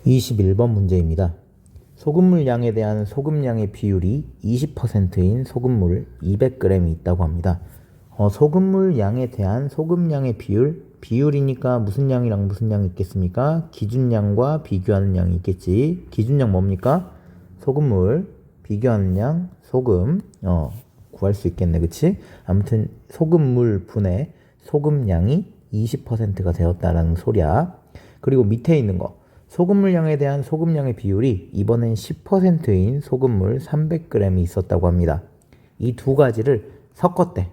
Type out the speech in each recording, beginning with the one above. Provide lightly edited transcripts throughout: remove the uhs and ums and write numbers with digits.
21번 문제입니다. 소금물 양에 대한 소금량의 비율이 20%인 소금물 200g이 있다고 합니다. 소금물 양에 대한 소금량의 비율이니까 무슨 양이랑 무슨 양이 있겠습니까? 기준량과 비교하는 양이 있겠지. 기준량 뭡니까? 소금물, 비교하는 양, 소금. 구할 수 있겠네, 그치? 아무튼 소금물 분의 소금량이 20%가 되었다라는 소리야. 그리고 밑에 있는 거. 소금물량에 대한 소금량의 비율이 이번엔 10%인 소금물 300g이 있었다고 합니다. 이 두 가지를 섞었대.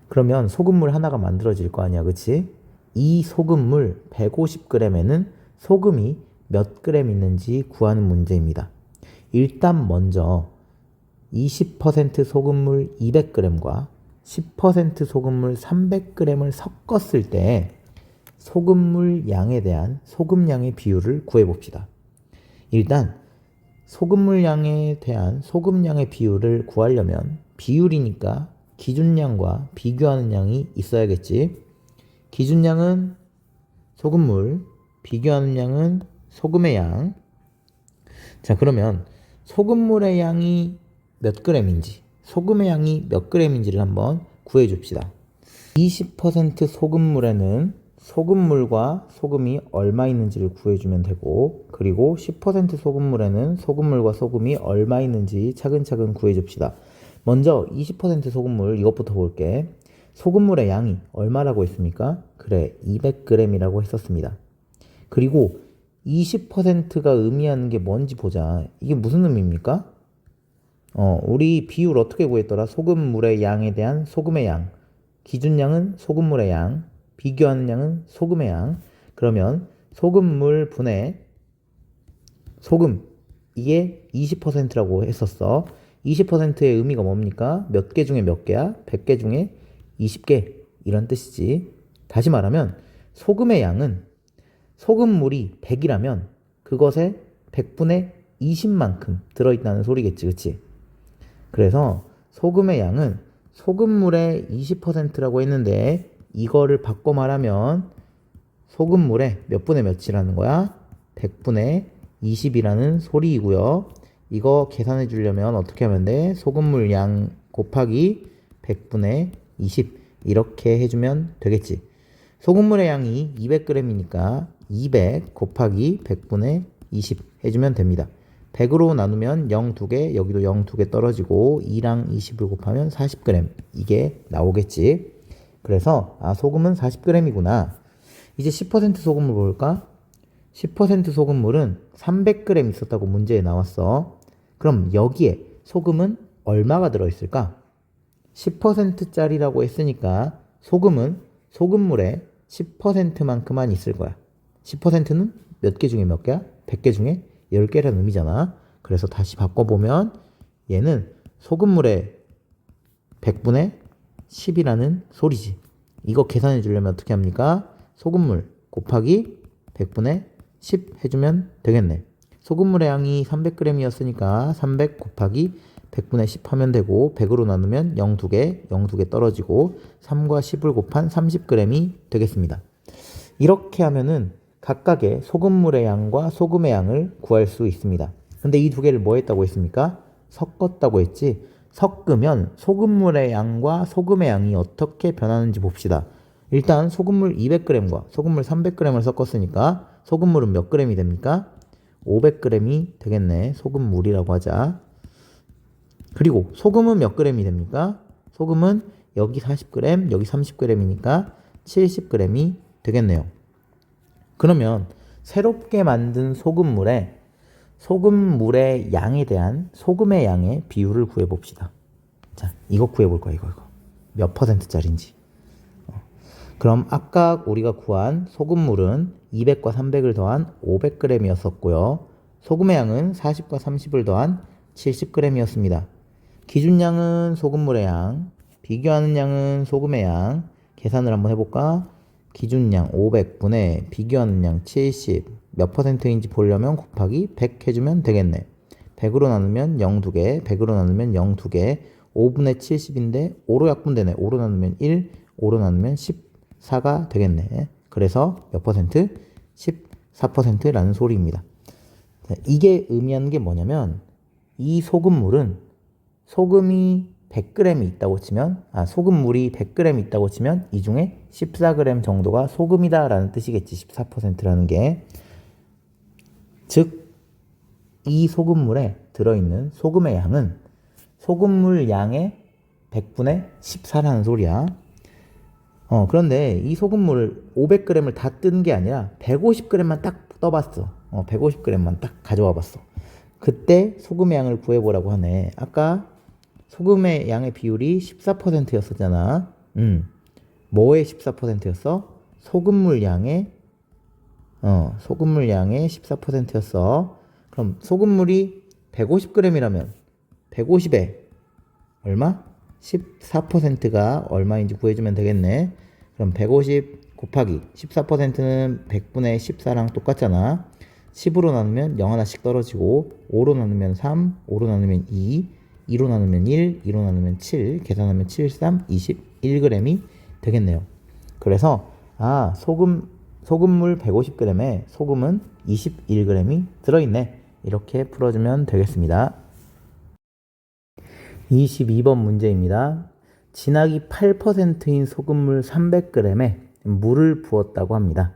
그러면 소금물 하나가 만들어질 거 아니야, 그치? 이 소금물 150g에는 소금이 몇 g 있는지 구하는 문제입니다. 일단 먼저 20% 소금물 200g과 10% 소금물 300g을 섞었을 때 소금물 양에 대한 소금량의 비율을 구해봅시다. 일단 소금물 양에 대한 소금량의 비율을 구하려면 비율이니까 기준량과 비교하는 양이 있어야겠지. 기준량은 소금물, 비교하는 양은 소금의 양. 자, 그러면 소금물의 양이 몇 g인지, 소금의 양이 몇 g인지를 한번 구해줍시다. 20% 소금물에는 소금물과 소금이 얼마 있는지를 구해주면 되고, 그리고 10% 소금물에는 소금물과 소금이 얼마 있는지 차근차근 구해줍시다. 먼저 20% 소금물 이것부터 볼게. 소금물의 양이 얼마라고 했습니까? 그래, 200g이라고 했었습니다. 그리고 20%가 의미하는 게 뭔지 보자. 이게 무슨 의미입니까? 우리 비율 어떻게 구했더라? 소금물의 양에 대한 소금의 양. 기준량은 소금물의 양. 비교하는 양은 소금의 양. 그러면 소금물 분의 소금, 이게 20%라고 했었어. 20%의 의미가 뭡니까? 몇 개 중에 몇 개야? 100개 중에 20개, 이런 뜻이지. 다시 말하면 소금의 양은 소금물이 100이라면 그것에 100분의 20만큼 들어있다는 소리겠지, 그치? 그래서 소금의 양은 소금물의 20%라고 했는데 이거를 바꿔 말하면 소금물의 몇 분의 몇이라는 거야? 100분의 20이라는 소리이고요. 이거 계산해 주려면 어떻게 하면 돼? 소금물 양 곱하기 100분의 20 이렇게 해주면 되겠지. 소금물의 양이 200g이니까 200 곱하기 100분의 20 해주면 됩니다. 100으로 나누면 0 2개, 여기도 0 2개 떨어지고 2랑 20을 곱하면 40g 이게 나오겠지. 그래서 소금은 40g이구나. 이제 10% 소금물 볼까? 10% 소금물은 300g 있었다고 문제에 나왔어. 그럼 여기에 소금은 얼마가 들어있을까? 10%짜리라고 했으니까 소금은 소금물의 10%만큼만 있을 거야. 10%는 몇 개 중에 몇 개야? 100개 중에 10개라는 의미잖아. 그래서 다시 바꿔보면 얘는 소금물의 100분의 10이라는 소리지. 이거 계산해 주려면 어떻게 합니까? 소금물 곱하기 100분의 10 해주면 되겠네. 소금물의 양이 300g이었으니까 300 곱하기 100분의 10 하면 되고 100으로 나누면 0 2개, 0 2개 떨어지고 3과 10을 곱한 30g이 되겠습니다. 이렇게 하면은 각각의 소금물의 양과 소금의 양을 구할 수 있습니다. 근데 이 두 개를 뭐 했다고 했습니까? 섞었다고 했지. 섞으면 소금물의 양과 소금의 양이 어떻게 변하는지 봅시다. 일단 소금물 200g과 소금물 300g을 섞었으니까 소금물은 몇 g이 됩니까? 500g이 되겠네. 소금물이라고 하자. 그리고 소금은 몇 g이 됩니까? 소금은 여기 40g, 여기 30g이니까 70g이 되겠네요. 그러면 새롭게 만든 소금물의 양에 대한 소금의 양의 비율을 구해봅시다. 자, 이거 구해볼 거야, 이거. 몇 %짜리인지. 그럼 아까 우리가 구한 소금물은 200과 300을 더한 500g이었었고요. 소금의 양은 40과 30을 더한 70g이었습니다. 기준량은 소금물의 양, 비교하는 양은 소금의 양. 계산을 한번 해볼까? 기준량 500분의 비교하는 양 70, 몇 %인지 보려면 곱하기 100 해주면 되겠네. 100으로 나누면 0 2개, 100으로 나누면 0 2개, 5분의 70인데 5로 약분되네. 5로 나누면 1, 5로 나누면 14가 되겠네. 그래서 몇 %? 14%라는 소리입니다. 자, 이게 의미하는 게 뭐냐면 이 소금물은 소금이 100g이 있다고 치면 소금물이 100g 있다고 치면 이 중에 14g 정도가 소금이다 라는 뜻이겠지. 14%라는 게. 즉 이 소금물에 들어있는 소금의 양은 소금물 양의 100분의 14라는 소리야. 그런데 이 소금물을 500g을 다 뜬 게 아니라 150g만 딱 떠봤어. 150g만 딱 가져와 봤어. 그때 소금의 양을 구해보라고 하네. 아까 소금의 양의 비율이 14%였었잖아. 뭐의 14%였어? 소금물 양의 14%였어. 그럼 소금물이 150g이라면 150에 얼마? 14%가 얼마인지 구해주면 되겠네. 그럼 150 곱하기 14%는 100분의 14랑 똑같잖아. 10으로 나누면 0 하나씩 떨어지고 5로 나누면 3, 5로 나누면 2, 2로 나누면 1, 2로 나누면 7, 계산하면 7, 3, 21g이 되겠네요. 그래서 소금물 150g에 소금은 21g이 들어있네. 이렇게 풀어주면 되겠습니다. 22번 문제입니다. 진하기 8%인 소금물 300g에 물을 부었다고 합니다.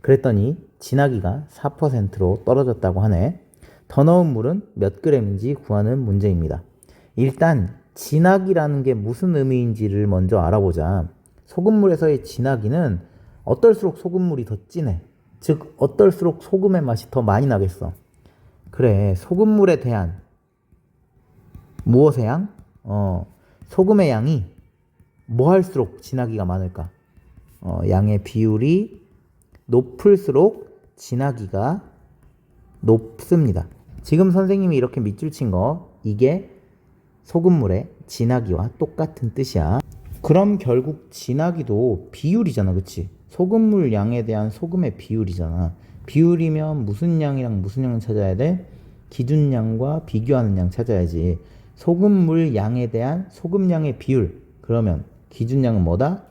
그랬더니 진하기가 4%로 떨어졌다고 하네. 더 넣은 물은 몇 g인지 구하는 문제입니다. 일단 진하기라는 게 무슨 의미인지를 먼저 알아보자. 소금물에서의 진하기는 어떨수록 소금물이 더 진해. 즉 어떨수록 소금의 맛이 더 많이 나겠어. 그래, 소금물에 대한 무엇의 양? 소금의 양이 뭐 할수록 진하기가 많을까? 양의 비율이 높을수록 진하기가 높습니다. 지금 선생님이 이렇게 밑줄 친 거, 이게 소금물의 진하기와 똑같은 뜻이야. 그럼 결국 진하기도 비율이잖아, 그치? 소금물 양에 대한 소금의 비율이잖아. 비율이면 무슨 양이랑 무슨 양을 찾아야 돼? 기준량과 비교하는 양 찾아야지. 소금물 양에 대한 소금량의 비율. 그러면 기준량은 뭐다?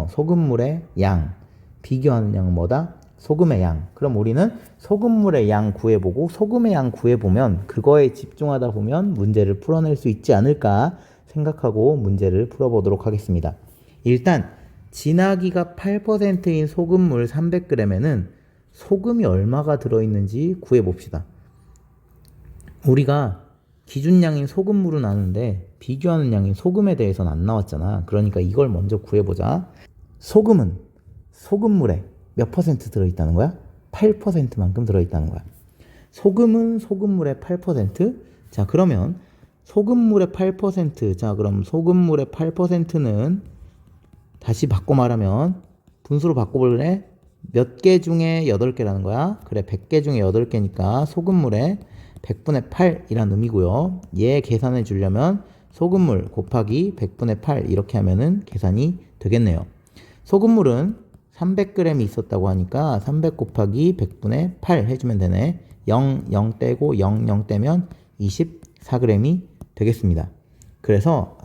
소금물의 양. 비교하는 양은 뭐다? 소금의 양. 그럼 우리는 소금물의 양 구해보고 소금의 양 구해보면 그거에 집중하다 보면 문제를 풀어낼 수 있지 않을까 생각하고 문제를 풀어보도록 하겠습니다. 일단 진하기가 8%인 소금물 300g에는 소금이 얼마가 들어있는지 구해봅시다. 우리가 기준량인 소금물은 아는데 비교하는 양인 소금에 대해서는 안 나왔잖아. 그러니까 이걸 먼저 구해보자. 소금은 소금물에 몇 퍼센트 들어있다는 거야? 8%만큼 들어있다는 거야. 소금은 소금물의 8%? 자, 그러면 소금물의 8%, 자, 그럼 소금물의 8%는 다시 바꿔 말하면 분수로 바꿔볼래? 몇 개 중에 8개라는 거야. 그래, 100개 중에 8개니까 소금물의 100분의 8이란 의미고요. 얘 계산해 주려면 소금물 곱하기 100분의 8 이렇게 하면은 계산이 되겠네요. 소금물은 300g이 있었다고 하니까 300 곱하기 100분의 8 해주면 되네. 0, 0 떼고 0, 0 떼면 24g이 되겠습니다. 그래서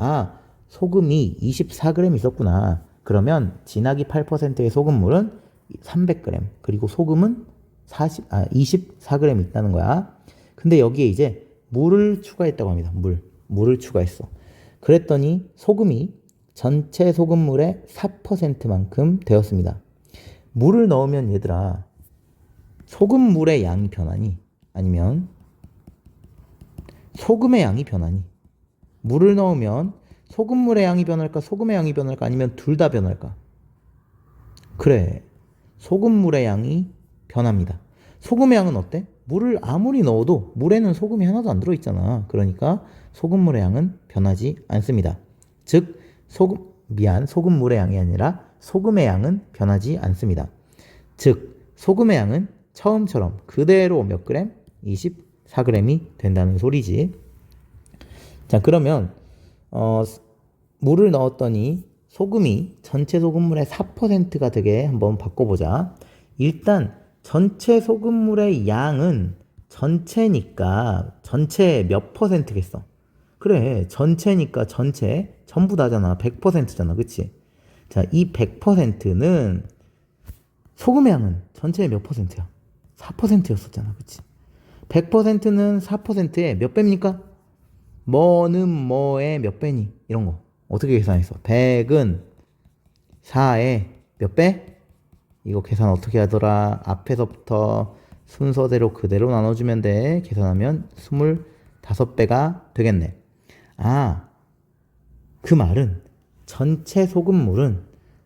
소금이 24g 있었구나. 그러면 진하기 8%의 소금물은 300g 그리고 소금은 24g 있다는 거야. 근데 여기에 이제 물을 추가했다고 합니다. 물을 추가했어. 그랬더니 소금이 전체 소금물의 4%만큼 되었습니다. 물을 넣으면 얘들아 소금물의 양이 변하니 아니면 소금의 양이 변하니? 물을 넣으면 소금물의 양이 변할까 소금의 양이 변할까 아니면 둘 다 변할까? 그래, 소금물의 양이 변합니다. 소금의 양은 어때? 물을 아무리 넣어도 물에는 소금이 하나도 안 들어있잖아. 그러니까 소금물의 양은 변하지 않습니다. 즉 소금물의 양이 아니라 소금의 양은 변하지 않습니다. 즉 소금의 양은 처음처럼 그대로 몇 그램? 24g이 된다는 소리지. 자, 그러면 물을 넣었더니 소금이 전체 소금물의 4%가 되게 한번 바꿔보자. 일단 전체 소금물의 양은 전체니까 전체 몇 %겠어? 그래, 전체니까 전부 다잖아. 100%잖아. 그치? 자, 이 100%는 소금의 양은 전체의 몇 %야? 4%였었잖아. 그치? 100%는 4%의 몇 배입니까? 뭐는 뭐의 몇 배니? 이런 거. 어떻게 계산했어? 100은 4의 몇 배? 이거 계산 어떻게 하더라? 앞에서부터 순서대로 그대로 나눠주면 돼. 계산하면 25배가 되겠네. 아, 그 말은 전체 소금물은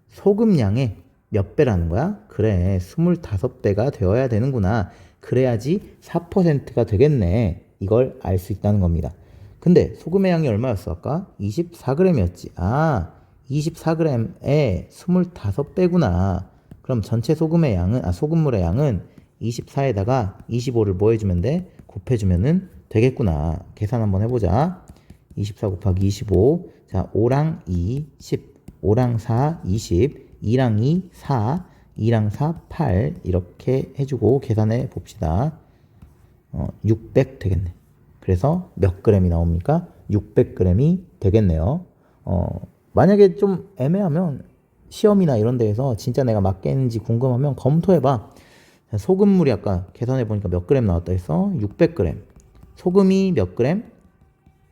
소금량의 몇 배라는 거야? 그래, 25배가 되어야 되는구나. 그래야지 4%가 되겠네. 이걸 알 수 있다는 겁니다. 근데 소금의 양이 얼마였어? 아까 24g이었지. 아, 24g에 25배구나. 그럼 전체 소금의 양은, 소금물의 양은 24에다가 25를 뭐 해주면 돼? 곱해주면은 되겠구나. 계산 한번 해보자. 24 곱하기 25. 자, 5랑 2, 10. 5랑 4, 20. 2랑 2, 4. 2랑 4, 8. 이렇게 해주고 계산해 봅시다. 600 되겠네. 그래서 몇 g이 나옵니까? 600g이 되겠네요. 만약에 좀 애매하면 시험이나 이런 데에서 진짜 내가 맞겠는지 궁금하면 검토해봐. 소금물이 아까 계산해보니까 몇 g 나왔다 했어? 600g. 소금이 몇 g?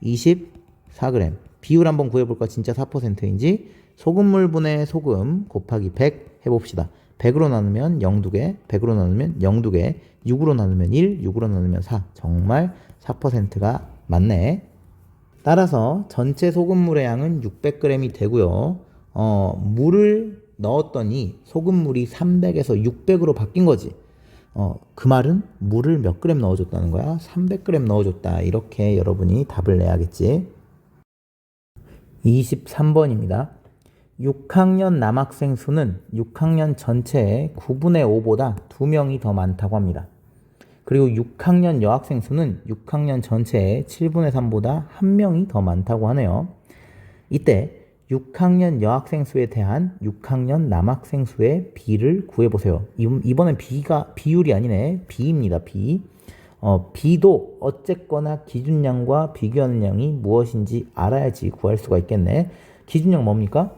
24g. 비율 한번 구해볼까? 진짜 4%인지. 소금물분의 소금 곱하기 100 해봅시다. 100으로 나누면 0 2개, 100으로 나누면 0 2개, 6으로 나누면 1, 6으로 나누면 4. 정말 4%가 맞네. 따라서 전체 소금물의 양은 600g이 되고요. 물을 넣었더니 소금물이 300에서 600으로 바뀐 거지. 그 말은 물을 몇 그램 넣어줬다는 거야? 300g 넣어줬다. 이렇게 여러분이 답을 내야겠지. 23번입니다. 6학년 남학생 수는 6학년 전체의 9분의 5보다 2명이 더 많다고 합니다. 그리고 6학년 여학생 수는 6학년 전체의 7분의 3보다 1명이 더 많다고 하네요. 이때 6학년 여학생 수에 대한 6학년 남학생 수의 비를 구해보세요. 이번엔 비율이 아니네. 비입니다. 비. 비도 어쨌거나 기준량과 비교하는 양이 무엇인지 알아야지 구할 수가 있겠네. 기준량 뭡니까?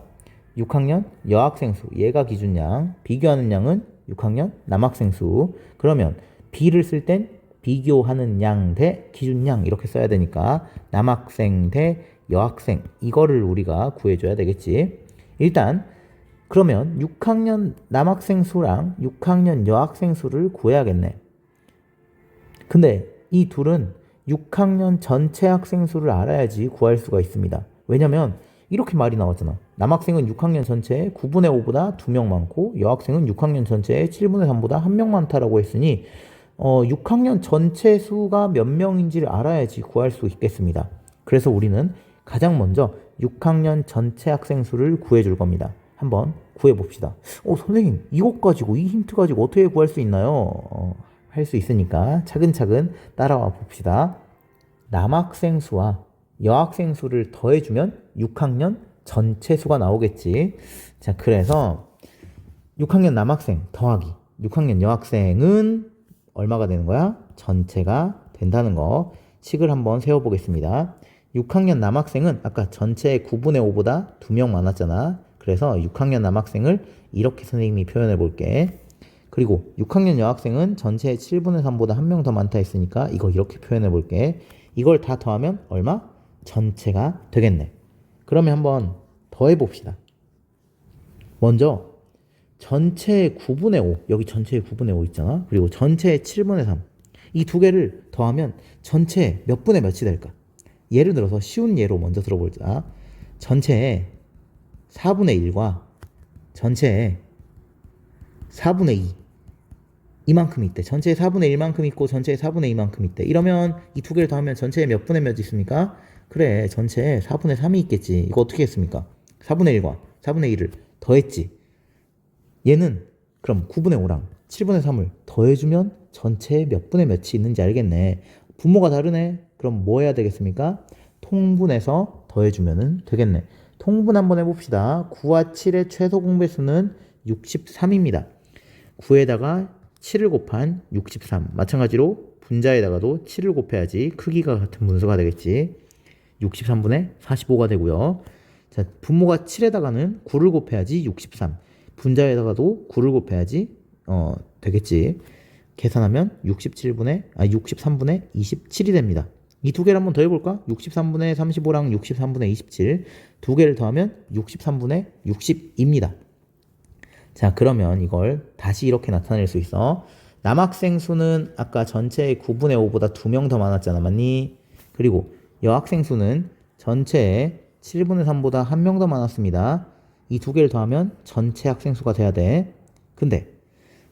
6학년 여학생 수, 얘가 기준량. 비교하는 양은 6학년 남학생 수. 그러면 비를 쓸 땐 비교하는 양 대 기준량 이렇게 써야 되니까 남학생 대 여학생, 이거를 우리가 구해줘야 되겠지. 일단 그러면 6학년 남학생 수랑 6학년 여학생 수를 구해야겠네. 근데 이 둘은 6학년 전체 학생 수를 알아야지 구할 수가 있습니다. 왜냐면 이렇게 말이 나왔잖아. 남학생은 6학년 전체의 9분의 5보다 2명 많고 여학생은 6학년 전체의 7분의 3보다 1명 많다라고 했으니 6학년 전체 수가 몇 명인지를 알아야지 구할 수 있겠습니다. 그래서 우리는 가장 먼저 6학년 전체 학생 수를 구해줄 겁니다. 한번 구해봅시다. 선생님, 이것 가지고, 이 힌트 가지고 어떻게 구할 수 있나요? 할 수 있으니까 차근차근 따라와 봅시다. 남학생 수와 여학생 수를 더해주면 6학년 전체 수가 나오겠지. 자, 그래서 6학년 남학생 더하기 6학년 여학생은 얼마가 되는 거야? 전체가 된다는 거. 식을 한번 세워보겠습니다. 6학년 남학생은 아까 전체의 9분의 5보다 2명 많았잖아. 그래서 6학년 남학생을 이렇게 선생님이 표현해 볼게. 그리고 6학년 여학생은 전체의 7분의 3보다 1명 더 많다 했으니까 이거 이렇게 표현해 볼게. 이걸 다 더하면 얼마? 전체가 되겠네. 그러면 한번 더해 봅시다. 먼저 전체의 9분의 5, 여기 전체의 9분의 5 있잖아. 그리고 전체의 7분의 3. 이 두 개를 더하면 전체 몇 분의 몇이 될까? 예를 들어서 쉬운 예로 먼저 들어보자. 전체의 4분의 1과 전체의 4분의 2 이만큼 있대. 전체의 4분의 1만큼 있고 전체의 4분의 2만큼 있대. 이러면 이 두 개를 더하면 전체의 몇 분의 몇 있습니까? 그래, 전체에 4분의 3이 있겠지. 이거 어떻게 했습니까? 4분의 1과 4분의 1을 더했지. 얘는 그럼 9분의 5랑 7분의 3을 더해주면 전체에 몇 분의 몇이 있는지 알겠네. 분모가 다르네. 그럼 뭐 해야 되겠습니까? 통분해서 더해주면 되겠네. 통분 한번 해봅시다. 9와 7의 최소 공배수는 63입니다. 9에다가 7을 곱한 63. 마찬가지로 분자에다가도 7을 곱해야지 크기가 같은 분수가 되겠지. 63분의 45가 되고요. 자, 분모가 7에다가는 9를 곱해야지 63. 분자에다가도 9를 곱해야지 되겠지. 계산하면 63분의 27이 됩니다. 이 두 개를 한번 더 해볼까? 63분의 35랑 63분의 27 두 개를 더하면 63분의 60입니다. 자, 그러면 이걸 다시 이렇게 나타낼 수 있어. 남학생 수는 아까 전체의 9분의 5보다 2명 더 많았잖아, 맞니? 그리고 여학생 수는 전체의 7분의 3보다 1명 더 많았습니다. 이 두 개를 더하면 전체 학생 수가 돼야 돼. 근데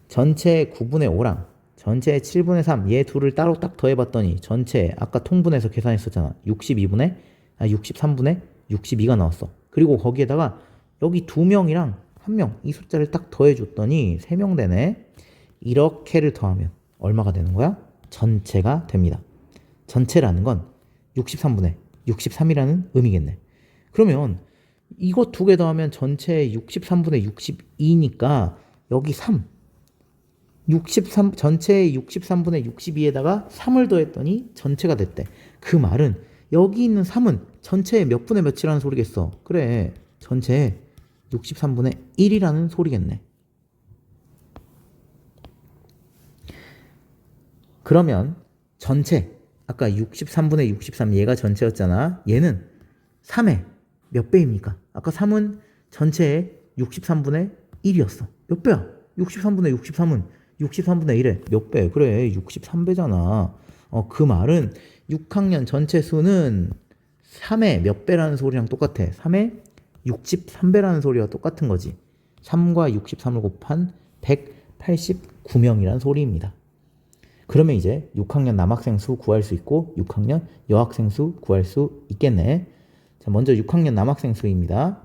전체의 9분의 5랑 전체의 7분의 3, 얘 둘을 따로 딱 더해봤더니 전체 아까 통분해서 계산했었잖아. 63분의 62가 나왔어. 그리고 거기에다가 여기 2명이랑 1명 이 숫자를 딱 더해줬더니 3명 되네. 이렇게를 더하면 얼마가 되는 거야? 전체가 됩니다. 전체라는 건 63분의 63이라는 의미겠네. 그러면 이거 두 개 더하면 전체 63분의 62니까 여기 3 전체의 63분의 62에다가 3을 더했더니 전체가 됐대. 그 말은 여기 있는 3은 전체의 몇 분의 몇이라는 소리겠어. 그래, 전체의 63분의 1이라는 소리겠네. 그러면 전체, 아까 63분의 63 얘가 전체였잖아. 얘는 3의 몇 배입니까? 아까 3은 전체의 63분의 1이었어. 몇 배야? 63분의 63은 63분의 1에 몇 배? 그래, 63배잖아. 그 말은 6학년 전체 수는 3의 몇 배라는 소리랑 똑같아. 3의 63배라는 소리와 똑같은 거지. 3과 63을 곱한 189명이라는 소리입니다. 그러면 이제 6학년 남학생 수 구할 수 있고 6학년 여학생 수 구할 수 있겠네. 자, 먼저 6학년 남학생 수입니다.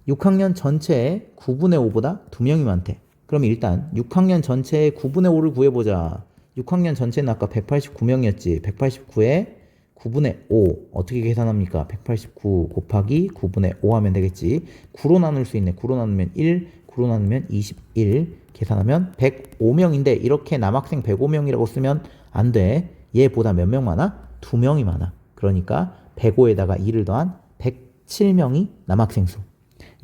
6학년 전체의 9분의 5보다 2명이 많대. 그럼 일단 6학년 전체의 9분의 5를 구해보자. 6학년 전체는 아까 189명이었지. 189에 9분의 5 어떻게 계산합니까? 189 곱하기 9분의 5 하면 되겠지. 9로 나눌 수 있네. 9로 나누면 1, 9로 나누면 21 계산하면 105명인데 이렇게 남학생 105명이라고 쓰면 안 돼. 얘보다 몇 명 많아? 2명이 많아. 그러니까 105에다가 2를 더한 107명이 남학생 수.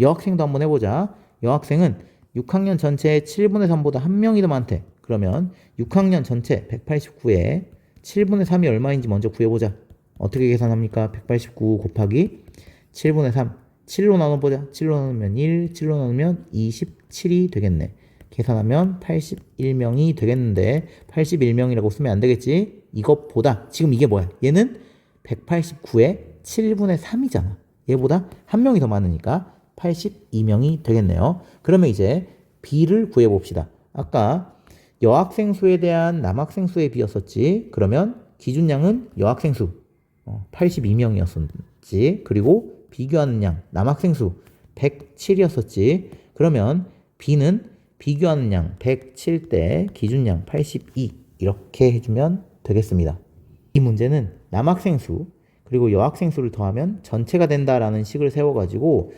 여학생도 한번 해보자. 여학생은 6학년 전체의 7분의 3보다 1명이 더 많대. 그러면 6학년 전체 189에 7분의 3이 얼마인지 먼저 구해보자. 어떻게 계산합니까? 189 곱하기 7분의 3 7로 나눠보자. 7로 나누면 1, 7로 나누면 27이 되겠네. 계산하면 81명이 되겠는데 81명이라고 쓰면 안 되겠지? 이것보다 지금 이게 뭐야? 얘는 189에 7분의 3이잖아. 얘보다 1명이 더 많으니까 82명이 되겠네요. 그러면 이제 B를 구해봅시다. 아까 여학생 수에 대한 남학생 수에 비였었지. 그러면 기준량은 여학생 수 82명이었었지. 그리고 비교하는 양 남학생 수 107이었었지. 그러면 B는 비교하는 양 107대 기준량 82 이렇게 해주면 되겠습니다. 이 문제는 남학생 수 그리고 여학생 수를 더하면 전체가 된다라는 식을 세워가지고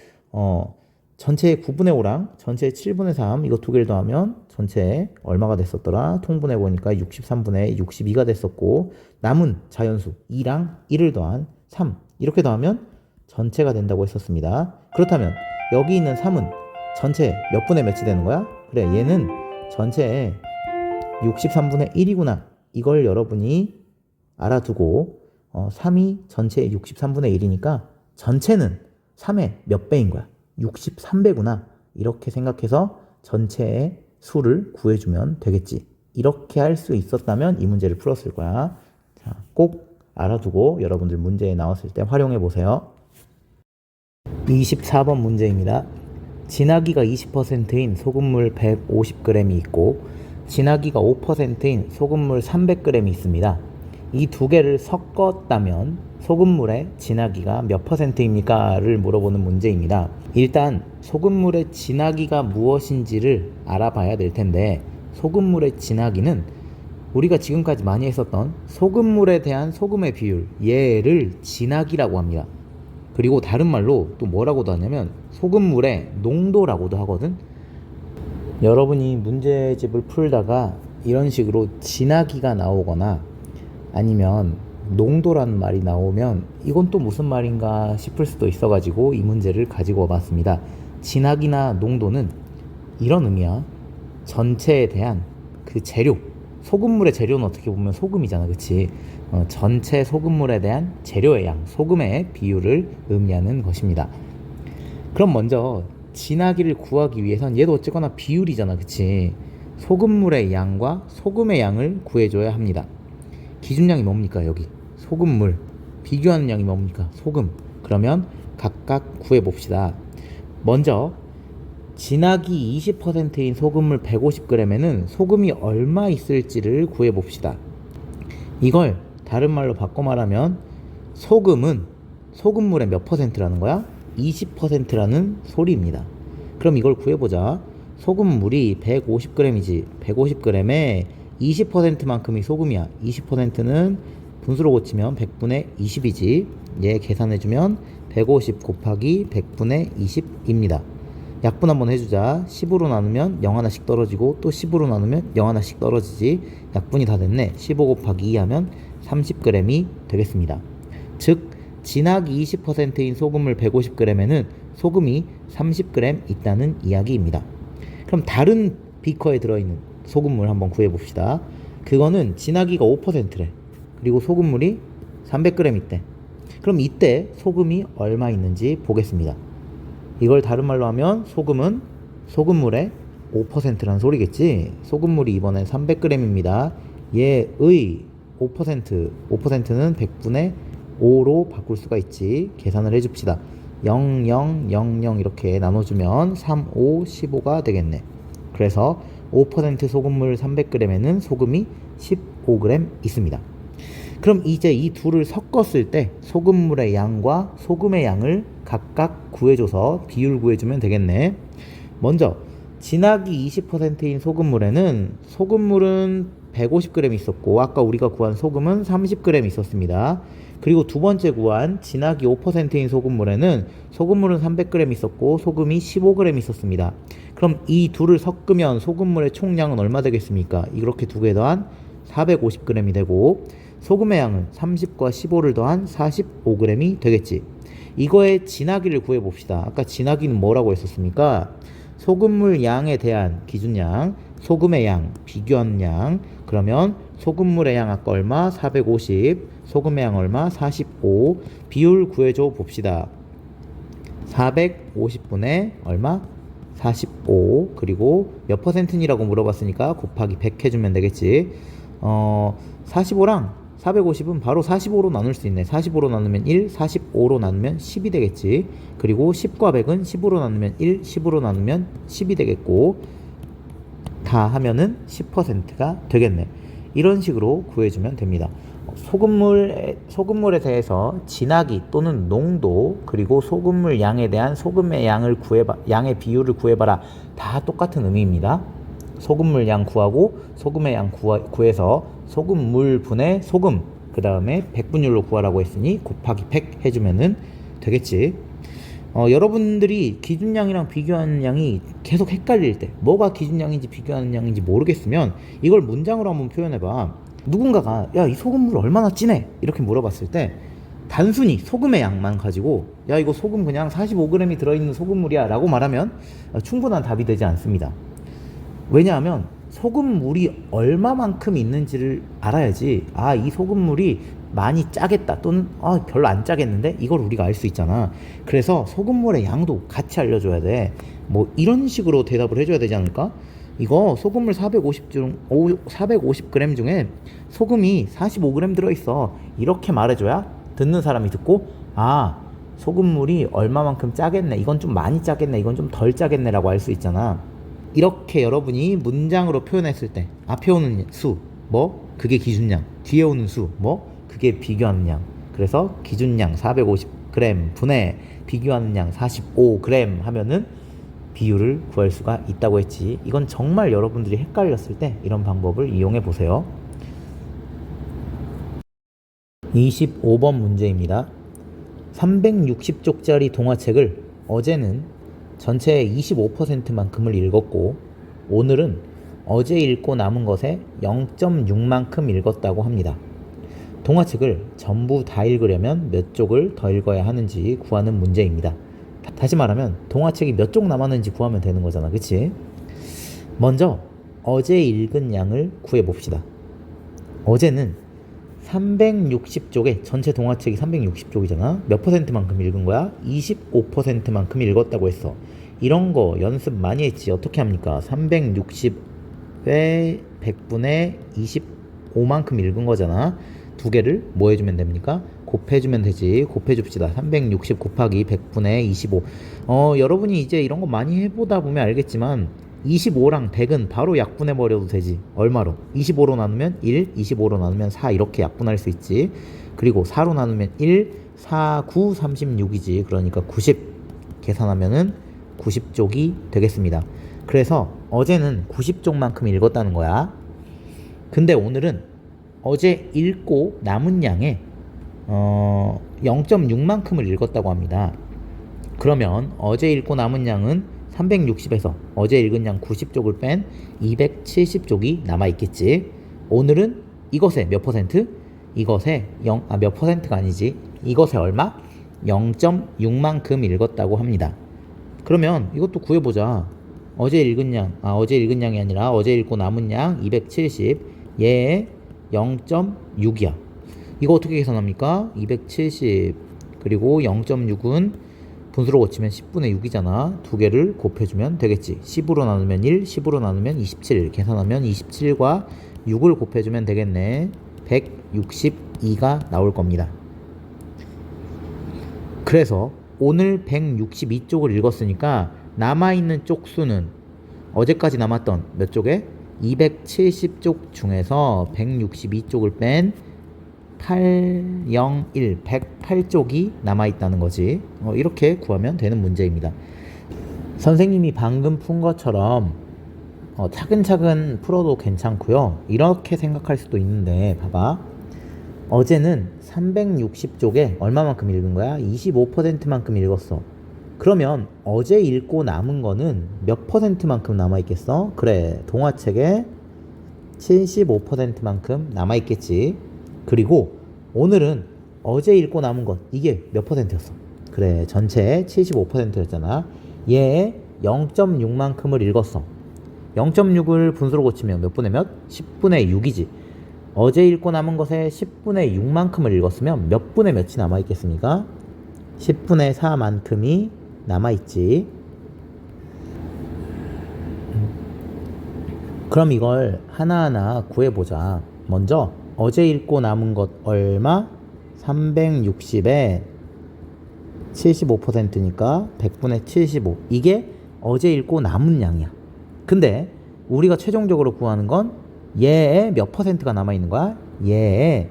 전체의 9분의 5랑 전체의 7분의 3 이거 두 개를 더하면 전체 얼마가 됐었더라? 통분해 보니까 63분의 62가 됐었고 남은 자연수 2랑 1을 더한 3 이렇게 더하면 전체가 된다고 했었습니다. 그렇다면 여기 있는 3은 전체 몇 분의 몇이 되는 거야? 그래, 얘는 전체의 63분의 1이구나. 이걸 여러분이 알아두고 3이 전체의 63분의 1이니까 전체는 3의 몇 배인 거야? 63배구나. 이렇게 생각해서 전체의 수를 구해주면 되겠지. 이렇게 할 수 있었다면 이 문제를 풀었을 거야. 자, 꼭 알아두고 여러분들 문제에 나왔을 때 활용해 보세요. 24번 문제입니다. 진하기가 20%인 소금물 150g이 있고 진하기가 5%인 소금물 300g이 있습니다. 이 두 개를 섞었다면 소금물의 진하기가 몇 %입니까? 를 물어보는 문제입니다. 일단 소금물의 진하기가 무엇인지를 알아봐야 될 텐데 소금물의 진하기는 우리가 지금까지 많이 했었던 소금물에 대한 소금의 비율 얘를 진하기라고 합니다. 그리고 다른 말로 또 뭐라고도 하냐면 소금물의 농도라고도 하거든. 여러분이 문제집을 풀다가 이런 식으로 진하기가 나오거나 아니면 농도라는 말이 나오면 이건 또 무슨 말인가 싶을 수도 있어가지고 이 문제를 가지고 와봤습니다. 진하기나 농도는 이런 의미야. 전체에 대한 그 재료, 소금물의 재료는 어떻게 보면 소금이잖아, 그치? 전체 소금물에 대한 재료의 양, 소금의 비율을 의미하는 것입니다. 그럼 먼저 진하기를 구하기 위해선 얘도 어쨌거나 비율이잖아, 그치? 소금물의 양과 소금의 양을 구해줘야 합니다. 기준량이 뭡니까? 여기 소금물, 비교하는 양이 뭡니까? 소금. 그러면 각각 구해봅시다. 먼저 진하기 20%인 소금물 150g에는 소금이 얼마 있을지를 구해봅시다. 이걸 다른 말로 바꿔 말하면 소금은 소금물의 몇 퍼센트라는 거야? 20%라는 소리입니다. 그럼 이걸 구해보자. 소금물이 150g이지. 150g에 20%만큼이 소금이야. 20%는 분수로 고치면 100분의 20이지. 얘 계산해주면 150 곱하기 100분의 20입니다. 약분 한번 해주자. 10으로 나누면 0 하나씩 떨어지고 또 10으로 나누면 0 하나씩 떨어지지. 약분이 다 됐네. 15 곱하기 2 하면 30g이 되겠습니다. 즉 진하기 20%인 소금물 150g에는 소금이 30g 있다는 이야기입니다. 그럼 다른 비커에 들어있는 소금물 한번 구해봅시다. 그거는 진하기가 5%래. 그리고 소금물이 300g 있대. 그럼 이때 소금이 얼마 있는지 보겠습니다. 이걸 다른 말로 하면 소금은 소금물의 5%라는 소리겠지. 소금물이 이번엔 300g입니다. 얘의 5%는 100분의 5로 바꿀 수가 있지. 계산을 해줍시다. 0, 0, 0, 0 이렇게 나눠주면 3, 5, 15가 되겠네. 그래서 5% 소금물 300g에는 소금이 15g 있습니다. 그럼 이제 이 둘을 섞었을 때 소금물의 양과 소금의 양을 각각 구해줘서 비율 구해주면 되겠네. 먼저 진하기 20%인 소금물에는 소금물은 150g 있었고 아까 우리가 구한 소금은 30g 있었습니다. 그리고 두 번째 구한 진하기 5%인 소금물에는 소금물은 300g 있었고 소금이 15g 있었습니다. 그럼 이 둘을 섞으면 소금물의 총량은 얼마 되겠습니까? 이렇게 두 개 더한 450g이 되고 소금의 양은 30과 15를 더한 45g이 되겠지. 이거의 진하기를 구해봅시다. 아까 진하기는 뭐라고 했었습니까? 소금물 양에 대한 기준량, 소금의 양, 비교한 양. 그러면 소금물의 양 아까 얼마? 450. 소금의 양 얼마? 45. 비율 구해줘 봅시다. 450분의 얼마? 45. 그리고 몇 퍼센트니라고 물어봤으니까 곱하기 100 해주면 되겠지. 45랑 450은 바로 45로 나눌 수 있네. 45로 나누면 1, 45로 나누면 10이 되겠지. 그리고 10과 100은 10으로 나누면 1, 10으로 나누면 10이 되겠고 다 하면은 10%가 되겠네. 이런 식으로 구해주면 됩니다. 소금물에 대해서 진하기 또는 농도 그리고 소금물 양에 대한 소금의 양의 비율을 구해봐라. 다 똑같은 의미입니다. 소금물 양 구하고 소금의 양 구해서 소금물 분의 소금 그 다음에 100분율로 구하라고 했으니 곱하기 100 해주면은 되겠지. 여러분들이 기준량이랑 비교하는 양이 계속 헷갈릴 때 뭐가 기준량인지 비교하는 양인지 모르겠으면 이걸 문장으로 한번 표현해봐. 누군가가 야, 이 소금물 얼마나 진해? 이렇게 물어봤을 때 단순히 소금의 양만 가지고 야, 이거 소금 그냥 45g이 들어있는 소금물이야 라고 말하면 충분한 답이 되지 않습니다. 왜냐하면 소금물이 얼마만큼 있는지를 알아야지 이 소금물이 많이 짜겠다 또는 별로 안 짜겠는데 이걸 우리가 알 수 있잖아. 그래서 소금물의 양도 같이 알려줘야 돼. 뭐 이런 식으로 대답을 해줘야 되지 않을까? 이거 소금물 450g 중에 소금이 45g 들어있어. 이렇게 말해줘야 듣는 사람이 듣고 소금물이 얼마만큼 짜겠네, 이건 좀 많이 짜겠네, 이건 좀 덜 짜겠네 라고 알 수 있잖아. 이렇게 여러분이 문장으로 표현했을 때 앞에 오는 수 그게 기준량, 뒤에 오는 수 그게 비교하는 양. 그래서 기준량 450g 분의 비교하는 양 45g 하면은 비율을 구할 수가 있다고 했지. 이건 정말 여러분들이 헷갈렸을 때 이런 방법을 이용해 보세요. 25번 문제입니다. 360쪽짜리 동화책을 어제는 전체의 25%만큼을 읽었고 오늘은 어제 읽고 남은 것의 0.6만큼 읽었다고 합니다. 동화책을 전부 다 읽으려면 몇 쪽을 더 읽어야 하는지 구하는 문제입니다. 다시 말하면 동화책이 몇 쪽 남았는지 구하면 되는 거잖아, 그치? 먼저 어제 읽은 양을 구해봅시다. 어제는 360쪽에 전체 동화책이 360쪽이잖아. 몇 퍼센트만큼 읽은 거야? 25%만큼 읽었다고 했어. 이런 거 연습 많이 했지. 어떻게 합니까? 360에 100분의 25만큼 읽은 거잖아. 두 개를 뭐 해주면 됩니까? 곱해주면 되지. 곱해줍시다. 360 곱하기 100분의 25. 여러분이 이제 이런 거 많이 해보다 보면 알겠지만 25랑 100은 바로 약분해버려도 되지. 얼마로? 25로 나누면 1, 25로 나누면 4 이렇게 약분할 수 있지. 그리고 4로 나누면 1, 4, 9, 36이지. 그러니까 90 계산하면은 90쪽이 되겠습니다. 그래서 어제는 90쪽만큼 읽었다는 거야. 근데 오늘은 어제 읽고 남은 양의 0.6만큼을 읽었다고 합니다. 그러면 어제 읽고 남은 양은 360에서 어제 읽은 양 90쪽을 뺀 270쪽이 남아있겠지. 오늘은 이것의 몇 퍼센트? 이것의 몇 퍼센트가 아니지. 이것의 얼마? 0.6만큼 읽었다고 합니다. 그러면 이것도 구해보자. 어제 읽은 양이 아니라 어제 읽고 남은 양 270, 얘의 0.6이야. 이거 어떻게 계산합니까? 270 그리고 0.6은 분수로 고치면 10분의 6이잖아. 두 개를 곱해주면 되겠지. 10으로 나누면 1, 10으로 나누면 27. 계산하면 27과 6을 곱해주면 되겠네. 162가 나올 겁니다. 그래서 오늘 162쪽을 읽었으니까 남아있는 쪽 수는 어제까지 남았던 몇 쪽에? 270쪽 중에서 162쪽을 뺀 801, 108쪽이 남아있다는 거지. 이렇게 구하면 되는 문제입니다. 선생님이 방금 푼 것처럼 차근차근 풀어도 괜찮고요. 이렇게 생각할 수도 있는데 봐봐. 어제는 360쪽에 얼마만큼 읽은 거야? 25%만큼 읽었어. 그러면 어제 읽고 남은 거는 몇 퍼센트만큼 남아있겠어? 그래, 동화책에 75%만큼 남아있겠지. 그리고 오늘은 어제 읽고 남은 것 이게 몇 퍼센트였어? 그래, 전체의 75%였잖아. 얘 0.6만큼을 읽었어. 0.6을 분수로 고치면 몇 분의 몇? 10분의 6이지. 어제 읽고 남은 것의 10분의 6만큼을 읽었으면 몇 분의 몇이 남아있겠습니까? 10분의 4만큼이 남아있지. 그럼 이걸 하나하나 구해보자. 먼저 어제 읽고 남은 것 얼마? 360에 75%니까 100분의 75. 이게 어제 읽고 남은 양이야. 근데 우리가 최종적으로 구하는 건 얘의 몇 퍼센트가 남아있는 거야? 얘의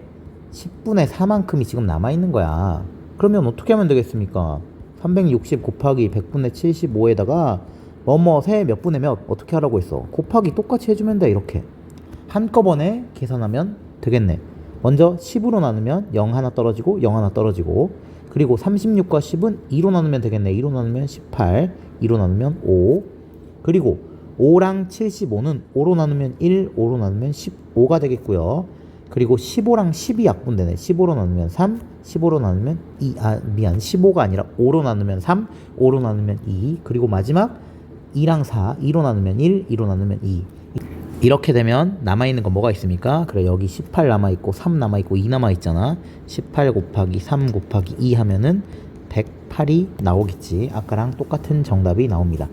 10분의 4만큼이 지금 남아있는 거야. 그러면 어떻게 하면 되겠습니까? 360 곱하기 100분의 75에다가 뭐뭐세 몇 분의 몇 어떻게 하라고 했어? 곱하기 똑같이 해주면 돼. 이렇게 한꺼번에 계산하면 되겠네. 먼저 10으로 나누면 0 하나 떨어지고 0 하나 떨어지고, 그리고 36과 10은 2로 나누면 되겠네. 2로 나누면 18, 2로 나누면 5, 그리고 5랑 75는 5로 나누면 1, 5로 나누면 15가 되겠고요. 그리고 15랑 10이 약분되네. 15로 나누면 3, 15로 나누면 2, 15가 아니라 5로 나누면 3, 5로 나누면 2, 그리고 마지막 2랑 4, 2로 나누면 1, 2로 나누면 2. 이렇게 되면 남아있는 건 뭐가 있습니까? 그래, 여기 18 남아있고 3 남아있고 2 남아있잖아. 18 곱하기 3 곱하기 2 하면은 108이 나오겠지. 아까랑 똑같은 정답이 나옵니다.